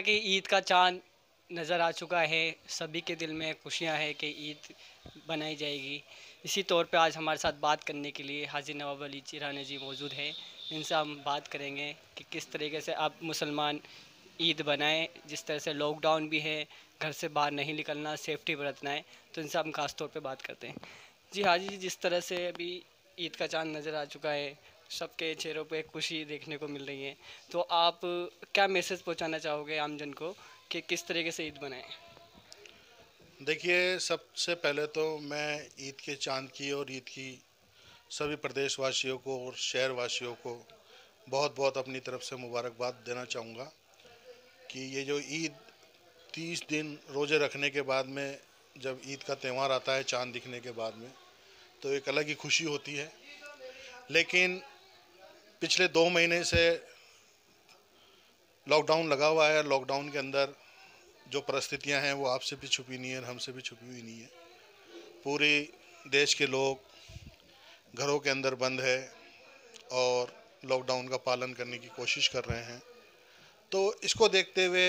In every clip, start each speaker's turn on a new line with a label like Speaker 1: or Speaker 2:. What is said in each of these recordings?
Speaker 1: कि ईद का चाँद नज़र आ चुका है, सभी के दिल में खुशियाँ हैं कि ईद बनाई जाएगी। इसी तौर पे आज हमारे साथ बात करने के लिए हाजी नवाब अली चिरानी जी मौजूद हैं। इनसे हम बात करेंगे कि किस तरीके से आप मुसलमान ईद बनाएं, जिस तरह से लॉकडाउन भी है, घर से बाहर नहीं निकलना, सेफ्टी बरतना है, तो इनसे हम खास तौर पे बात करते हैं। जी हाजी जी, जिस तरह से अभी ईद का चाँद नज़र आ चुका है, सबके चेहरों पे खुशी देखने को मिल रही है, तो आप क्या मैसेज पहुंचाना चाहोगे आमजन को कि किस तरीके से ईद बनाएं?
Speaker 2: देखिए, सबसे पहले तो मैं ईद के चाँद की और ईद की सभी प्रदेशवासियों को और शहरवासियों को बहुत बहुत अपनी तरफ से मुबारकबाद देना चाहूँगा कि ये जो ईद 30 दिन रोज़े रखने के बाद में जब ईद का त्यौहार आता है चाँद दिखने के बाद में, तो एक अलग ही खुशी होती है। लेकिन पिछले 2 महीने से लॉकडाउन लगा हुआ है। लॉकडाउन के अंदर जो परिस्थितियां हैं वो आपसे भी छुपी नहीं है और हमसे भी छुपी हुई नहीं है। पूरे देश के लोग घरों के अंदर बंद है और लॉकडाउन का पालन करने की कोशिश कर रहे हैं। तो इसको देखते हुए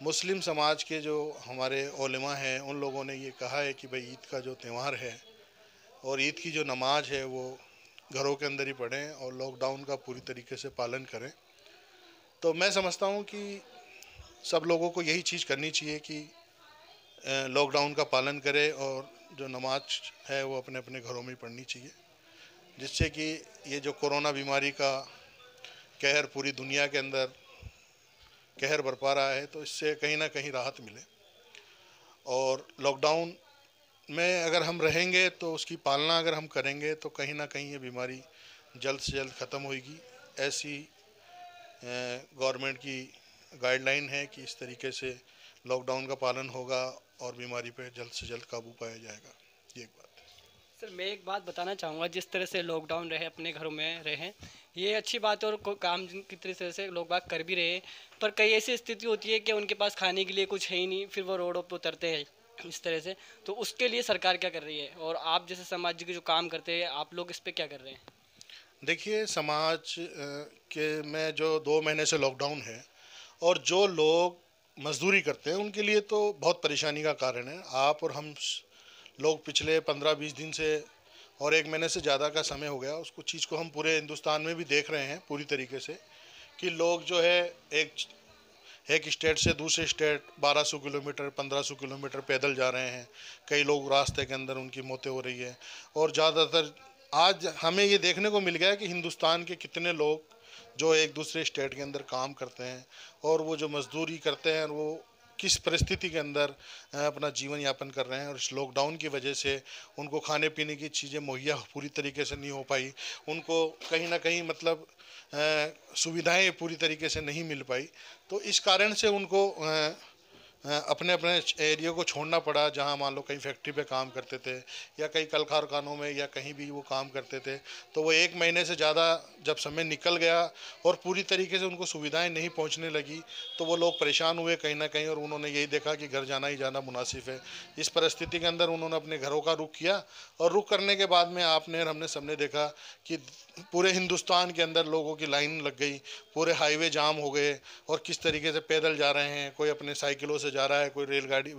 Speaker 2: मुस्लिम समाज के जो हमारे उलेमा हैं उन लोगों ने ये कहा है कि भाई ईद का जो त्यौहार है और ईद की जो नमाज है वो घरों के अंदर ही पढ़ें और लॉकडाउन का पूरी तरीके से पालन करें। तो मैं समझता हूँ कि सब लोगों को यही चीज़ करनी चाहिए कि लॉकडाउन का पालन करें और जो नमाज है वो अपने अपने घरों में ही पढ़नी चाहिए, जिससे कि ये जो कोरोना बीमारी का कहर पूरी दुनिया के अंदर कहर बरपा रहा है, तो इससे कहीं ना कहीं राहत मिले। और लॉकडाउन में अगर हम रहेंगे तो उसकी पालना अगर हम करेंगे तो कहीं ना कहीं ये बीमारी जल्द से जल्द ख़त्म होगी। ऐसी गवर्नमेंट की गाइडलाइन है कि इस तरीके से लॉकडाउन का पालन होगा और बीमारी पे जल्द से जल्द काबू पाया जाएगा। ये एक बात है।
Speaker 1: सर, मैं एक बात बताना चाहूँगा, जिस तरह से लॉकडाउन रहे, अपने घरों में रहें, ये अच्छी बात है और काम की तरह से लोग बाग कर भी रहे हैं। पर कई ऐसी स्थिति होती है कि उनके पास खाने के लिए कुछ है ही नहीं, फिर वो रोडों पर उतरते हैं इस तरह से। तो उसके लिए सरकार क्या कर रही है, और आप जैसे समाज के जो काम करते हैं, आप लोग इस पर क्या कर रहे हैं?
Speaker 2: देखिए, समाज के में जो 2 महीने से लॉकडाउन है और जो लोग मजदूरी करते हैं उनके लिए तो बहुत परेशानी का कारण है। आप और हम लोग पिछले 15-20 दिन से और 1 महीने से ज़्यादा का समय हो गया उसको चीज़ को हम पूरे हिंदुस्तान में भी देख रहे हैं पूरी तरीके से कि लोग जो है एक एक स्टेट से दूसरे स्टेट 1200 किलोमीटर 1500 किलोमीटर पैदल जा रहे हैं। कई लोग रास्ते के अंदर उनकी मौतें हो रही है। और ज़्यादातर आज हमें ये देखने को मिल गया कि हिंदुस्तान के कितने लोग जो एक दूसरे स्टेट के अंदर काम करते हैं और वो जो मजदूरी करते हैं वो किस परिस्थिति के अंदर अपना जीवन यापन कर रहे हैं। और इस लॉकडाउन की वजह से उनको खाने पीने की चीज़ें मुहैया पूरी तरीके से नहीं हो पाई। उनको कहीं ना कहीं मतलब सुविधाएं पूरी तरीके से नहीं मिल पाई। तो इस कारण से उनको अपने अपने एरिया को छोड़ना पड़ा। जहां मान लो कहीं फैक्ट्री पे काम करते थे या कई कल कारखानों में या कहीं भी वो काम करते थे, तो वो 1 महीने से ज़्यादा जब समय निकल गया और पूरी तरीके से उनको सुविधाएं नहीं पहुंचने लगी तो वो लोग परेशान हुए कहीं ना कहीं और उन्होंने यही देखा कि घर जाना ही जाना मुनासिब है। इस परिस्थिति के अंदर उन्होंने अपने घरों का रुख किया और रुख करने के बाद में आपने और हमने सबने देखा कि पूरे हिंदुस्तान के अंदर लोगों की लाइन लग गई, पूरे हाईवे जाम हो गए और किस तरीके से पैदल जा रहे हैं। कोई अपने साइकिलों से जा रहा है, कोई रेलगाड़ी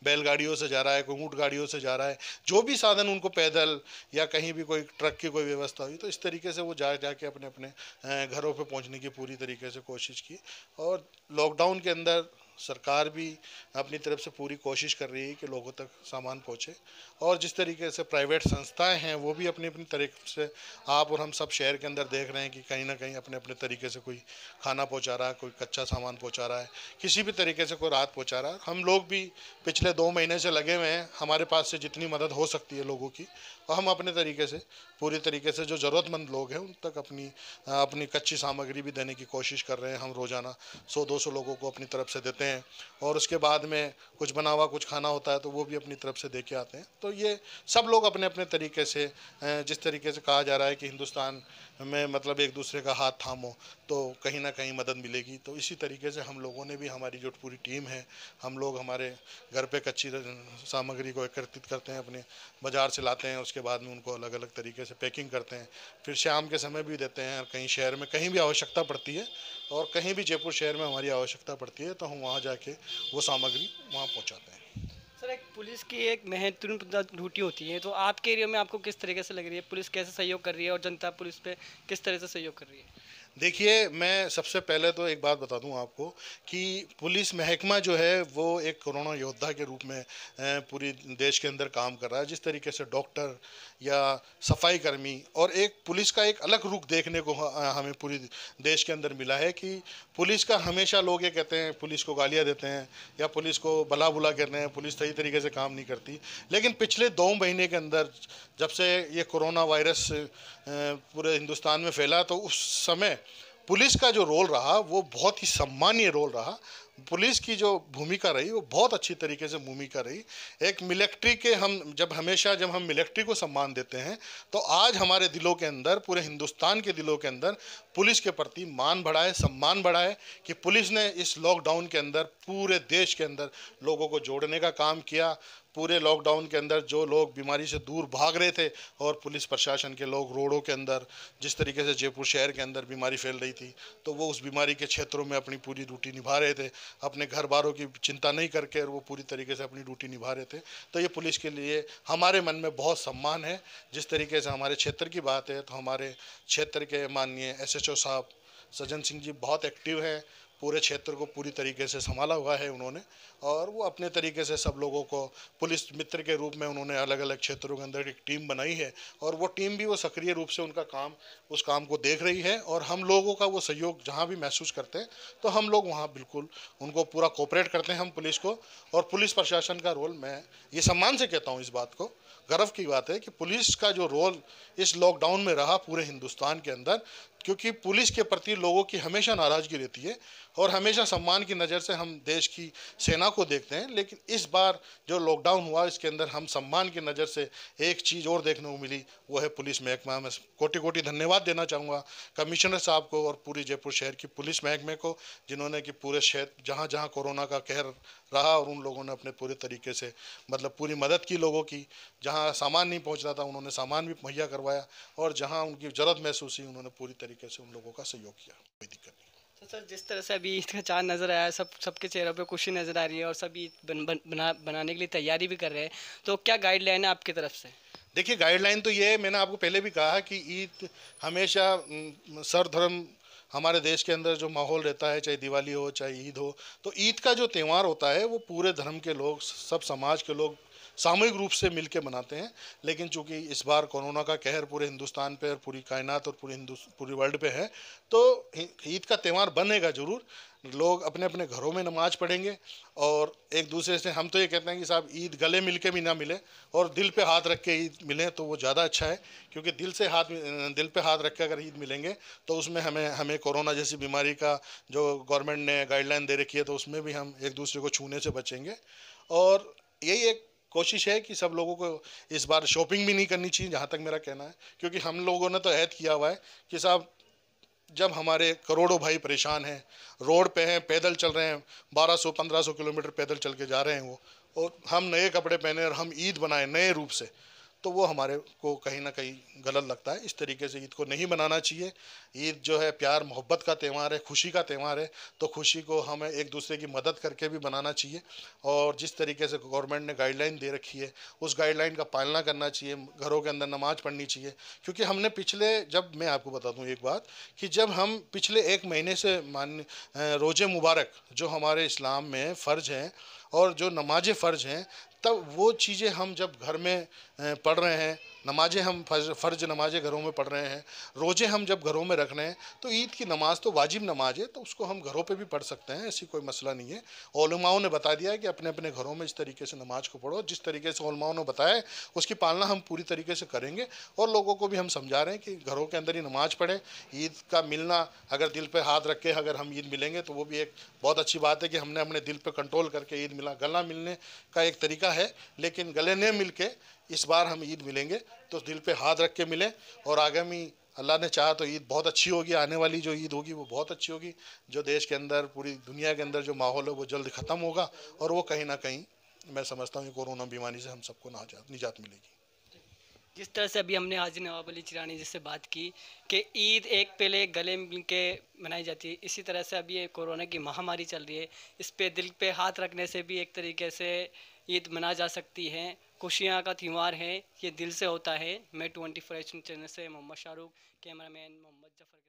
Speaker 2: बैलगाड़ियों से जा रहा है, कोई ऊँट गाड़ियों से जा रहा है। जो भी साधन उनको पैदल या कहीं भी कोई ट्रक की कोई व्यवस्था हुई तो इस तरीके से वो जा जाके अपने अपने घरों पे पहुंचने की पूरी तरीके से कोशिश की। और लॉकडाउन के अंदर सरकार भी अपनी तरफ से पूरी कोशिश कर रही है कि लोगों तक सामान पहुंचे। और जिस तरीके से प्राइवेट संस्थाएं हैं वो भी अपनी अपनी तरीके से आप और हम सब शहर के अंदर देख रहे हैं कि कहीं ना कहीं अपने अपने तरीके से कोई खाना पहुंचा रहा है, कोई कच्चा सामान पहुंचा रहा है, किसी भी तरीके से कोई राहत पहुंचा रहा है। हम लोग भी पिछले 2 महीने से लगे हुए हैं। हमारे पास से जितनी मदद हो सकती है लोगों की और हम अपने तरीके से पूरी तरीके से जो ज़रूरतमंद लोग हैं उन तक अपनी कच्ची सामग्री भी देने की कोशिश कर रहे हैं। हम रोज़ाना 100-200 लोगों को अपनी तरफ से देते हैं, और उसके बाद में कुछ बना हुआ कुछ खाना होता है तो वो भी अपनी तरफ से दे के आते हैं। तो ये सब लोग अपने अपने तरीके से, जिस तरीके से कहा जा रहा है कि हिंदुस्तान में मतलब एक दूसरे का हाथ थामो तो कहीं ना कहीं मदद मिलेगी, तो इसी तरीके से हम लोगों ने भी, हमारी जो पूरी टीम है, हम लोग हमारे घर पे कच्ची सामग्री को एकत्रित करते हैं, अपने बाज़ार से लाते हैं, उसके बाद में उनको अलग अलग तरीके से पैकिंग करते हैं, फिर शाम के समय भी देते हैं। कहीं शहर में कहीं भी आवश्यकता पड़ती है और कहीं भी जयपुर शहर में हमारी आवश्यकता पड़ती है तो हम वहाँ जाके वो सामग्री वहाँ पहुँचाते हैं।
Speaker 1: सर, एक पुलिस की एक महत्वपूर्ण ड्यूटी होती है, तो आपके एरिया में आपको किस तरीके से लग रही है, पुलिस कैसे सहयोग कर रही है और जनता पुलिस पे किस तरह से सहयोग कर रही है?
Speaker 2: देखिए, मैं सबसे पहले तो एक बात बता दूं आपको कि पुलिस महकमा जो है वो एक कोरोना योद्धा के रूप में पूरी देश के अंदर काम कर रहा है। जिस तरीके से डॉक्टर या सफाई कर्मी, और एक पुलिस का एक अलग रुख देखने को हमें पूरी देश के अंदर मिला है कि पुलिस का हमेशा लोग ये कहते हैं, पुलिस को गालियां देते हैं या पुलिस को भला बुला कहते हैं, पुलिस सही तरीके से काम नहीं करती। लेकिन पिछले 2 महीने के अंदर जब से ये कोरोना वायरस पूरे हिंदुस्तान में फैला तो उस समय पुलिस का जो रोल रहा वो बहुत ही सम्मानीय रोल रहा। पुलिस की जो भूमिका रही वो बहुत अच्छी तरीके से भूमिका रही। एक मिलिट्री के हम जब हम मिलिट्री को सम्मान देते हैं तो आज हमारे दिलों के अंदर, पूरे हिंदुस्तान के दिलों के अंदर पुलिस के प्रति मान बढ़ा है, सम्मान बढ़ा है कि पुलिस ने इस लॉकडाउन के अंदर पूरे देश के अंदर लोगों को जोड़ने का काम किया। पूरे लॉकडाउन के अंदर जो लोग बीमारी से दूर भाग रहे थे और पुलिस प्रशासन के लोग रोडों के अंदर, जिस तरीके से जयपुर शहर के अंदर बीमारी फैल रही थी तो वो उस बीमारी के क्षेत्रों में अपनी पूरी ड्यूटी निभा रहे थे, अपने घर बारों की चिंता नहीं करके वो पूरी तरीके से अपनी ड्यूटी निभा रहे थे। तो ये पुलिस के लिए हमारे मन में बहुत सम्मान है। जिस तरीके से हमारे क्षेत्र की बात है तो हमारे क्षेत्र के माननीय SHO साहब सज्जन सिंह जी बहुत एक्टिव हैं, पूरे क्षेत्र को पूरी तरीके से संभाला हुआ है उन्होंने, और वो अपने तरीके से सब लोगों को पुलिस मित्र के रूप में उन्होंने अलग अलग क्षेत्रों के अंदर एक टीम बनाई है और वो टीम भी वो सक्रिय रूप से उनका काम, उस काम को देख रही है। और हम लोगों का वो सहयोग जहाँ भी महसूस करते हैं तो हम लोग वहाँ बिल्कुल उनको पूरा कोऑपरेट करते हैं हम पुलिस को। और पुलिस प्रशासन का रोल, मैं ये सम्मान से कहता हूँ, इस बात को गर्व की बात है कि पुलिस का जो रोल इस लॉकडाउन में रहा पूरे हिंदुस्तान के अंदर, क्योंकि पुलिस के प्रति लोगों की हमेशा नाराज़गी रहती है और हमेशा सम्मान की नज़र से हम देश की सेना को देखते हैं। लेकिन इस बार जो लॉकडाउन हुआ इसके अंदर हम सम्मान की नज़र से एक चीज़ और देखने को मिली, वो है पुलिस महकमा। मैं कोटि कोटि धन्यवाद देना चाहूँगा कमिश्नर साहब को और पूरी जयपुर शहर की पुलिस महकमे को, जिन्होंने कि पूरे क्षेत्र जहाँ जहाँ कोरोना का कहर रहा और उन लोगों ने अपने पूरे तरीके से मतलब पूरी मदद की लोगों की। जहाँ सामान नहीं पहुँच रहा था उन्होंने सामान भी मुहैया करवाया और जहाँ उनकी ज़रूरत महसूस हुई उन्होंने पूरी तरीके से उन लोगों का सहयोग किया। कोई दिक्कत नहीं।
Speaker 1: तो सर, जिस तरह से अभी ईद का चाँद नज़र आया है, सबके चेहरों पे खुशी नज़र आ रही है और सब ईद बनाने के लिए तैयारी भी कर रहे हैं, तो क्या गाइडलाइन है आपकी तरफ से?
Speaker 2: देखिए, गाइडलाइन तो ये है, मैंने आपको पहले भी कहा कि ईद हमेशा सर्वधर्म हमारे देश के अंदर जो माहौल रहता है, चाहे दिवाली हो चाहे ईद हो, तो ईद का जो त्यौहार होता है वो पूरे धर्म के लोग, सब समाज के लोग सामूहिक रूप से मिलकर मनाते हैं। लेकिन चूंकि इस बार कोरोना का कहर पूरे हिंदुस्तान पे और पूरी कायनात और पूरी वर्ल्ड पे है, तो ईद का त्यौहार बनेगा ज़रूर। लोग अपने अपने घरों में नमाज पढ़ेंगे और एक दूसरे से, हम तो ये कहते हैं कि साहब ईद गले मिल के भी ना मिले और दिल पे हाथ रख के ईद मिले तो वो ज़्यादा अच्छा है, क्योंकि दिल पे हाथ रख के अगर ईद मिलेंगे तो उसमें हमें कोरोना जैसी बीमारी का जो गवर्नमेंट ने गाइडलाइन दे रखी है तो उसमें भी हम एक दूसरे को छूने से बचेंगे। और यही एक कोशिश है कि सब लोगों को इस बार शॉपिंग भी नहीं करनी चाहिए, जहाँ तक मेरा कहना है, क्योंकि हम लोगों ने तो ऐद किया हुआ है कि साहब जब हमारे करोड़ों भाई परेशान हैं, रोड पे हैं, पैदल चल रहे हैं, 1200-1500 किलोमीटर पैदल चल के जा रहे हैं वो, और हम नए कपड़े पहने और हम ईद बनाए नए रूप से, तो वो हमारे को कहीं ना कहीं गलत लगता है। इस तरीके से ईद को नहीं मनाना चाहिए। ईद जो है प्यार मोहब्बत का त्यौहार है, खुशी का त्यौहार है, तो खुशी को हमें एक दूसरे की मदद करके भी मनाना चाहिए। और जिस तरीके से गवर्नमेंट ने गाइडलाइन दे रखी है उस गाइडलाइन का पालना करना चाहिए, घरों के अंदर नमाज पढ़नी चाहिए। क्योंकि हमने मैं आपको बता दूँ एक बात, कि जब हम पिछले 1 महीने से रोज़े मुबारक जो हमारे इस्लाम में फ़र्ज हैं और जो नमाज़ें फ़र्ज हैं, तब वो चीज़ें हम जब घर में पढ़ रहे हैं नमाजें हम फ़र्ज नमाजें घरों में पढ़ रहे हैं, रोज़े हम जब घरों में रख रहे हैं, तो ईद की नमाज तो वाजिब नमाज है, तो उसको हम घरों पे भी पढ़ सकते हैं, ऐसी कोई मसला नहीं है। उलमाओं ने बता दिया है कि अपने अपने घरों में इस तरीके से नमाज को पढ़ो, जिस तरीके से उलमाओं ने बताया है उसकी पालना हम पूरी तरीके से करेंगे। और लोगों को भी हम समझा रहे हैं कि घरों के अंदर ही नमाज पढ़े। ईद का मिलना, अगर दिल पे हाथ रख के अगर हम ईद मिलेंगे तो वो भी एक बहुत अच्छी बात है कि हमने अपने दिल पे कंट्रोल करके ईद मिला। गला मिलने का एक तरीका है, लेकिन गले न मिल के इस बार हम ईद मिलेंगे तो दिल पे हाथ रख के मिलें। और आगामी अल्लाह ने चाहा तो ईद बहुत अच्छी होगी, आने वाली जो ईद होगी वो बहुत अच्छी होगी। जो देश के अंदर, पूरी दुनिया के अंदर जो माहौल है वो जल्द ख़त्म होगा, और वो कहीं ना कहीं मैं समझता हूँ कोरोना बीमारी से हम सबको निजात मिलेगी।
Speaker 1: जिस तरह से अभी हमने हाजी नवाब अली चिरानी जी से बात की कि ईद एक पहले गले मिल के मनाई जाती है, इसी तरह से अभी ये कोरोना की महामारी चल रही है, इस पे दिल पे हाथ रखने से भी एक तरीके से ईद मना जा सकती है। खुशियाँ का त्यौहार है, ये दिल से होता है। मैं 24 चैनल से मोहम्मद शाहरुख, कैमरामैन मोहम्मद जफर।